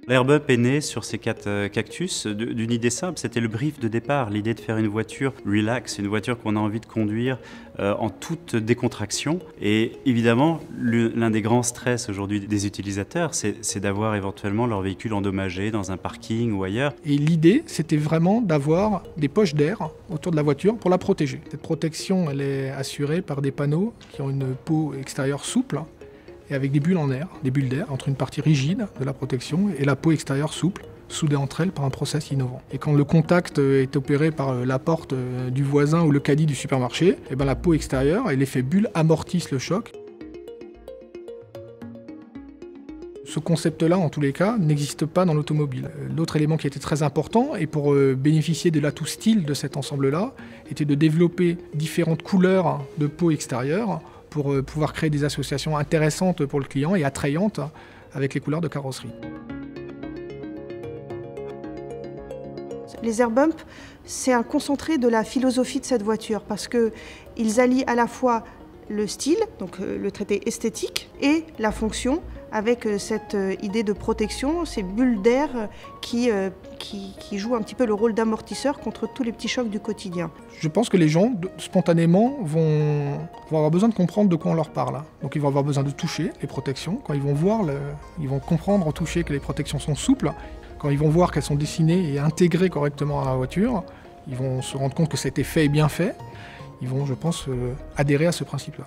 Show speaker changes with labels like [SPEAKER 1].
[SPEAKER 1] L'Airbump est né sur ces 4 cactus d'une idée simple, c'était le brief de départ, l'idée de faire une voiture relax, une voiture qu'on a envie de conduire en toute décontraction. Et évidemment, l'un des grands stress aujourd'hui des utilisateurs, c'est d'avoir éventuellement leur véhicule endommagé dans un parking ou ailleurs.
[SPEAKER 2] Et l'idée, c'était vraiment d'avoir des poches d'air autour de la voiture pour la protéger. Cette protection, elle est assurée par des panneaux qui ont une peau extérieure souple, et avec des bulles en air, des bulles d'air entre une partie rigide de la protection et la peau extérieure souple, soudée entre elles par un process innovant. Et quand le contact est opéré par la porte du voisin ou le caddie du supermarché, et la peau extérieure et l'effet bulle amortissent le choc. Ce concept-là, en tous les cas, n'existe pas dans l'automobile. L'autre élément qui était très important, et pour bénéficier de l'atout style de cet ensemble-là, était de développer différentes couleurs de peau extérieure pour pouvoir créer des associations intéressantes pour le client et attrayantes avec les couleurs de carrosserie.
[SPEAKER 3] Les Airbump, c'est un concentré de la philosophie de cette voiture parce qu'ils allient à la fois le style, donc le traité esthétique, et la fonction avec cette idée de protection, ces bulles d'air qui jouent un petit peu le rôle d'amortisseur contre tous les petits chocs du quotidien.
[SPEAKER 2] Je pense que les gens, spontanément, vont avoir besoin de comprendre de quoi on leur parle. Donc ils vont avoir besoin de toucher les protections. Quand ils vont voir, ils vont comprendre au toucher que les protections sont souples. Quand ils vont voir qu'elles sont dessinées et intégrées correctement à la voiture, ils vont se rendre compte que cet effet est bien fait. Ils vont, je pense, adhérer à ce principe-là.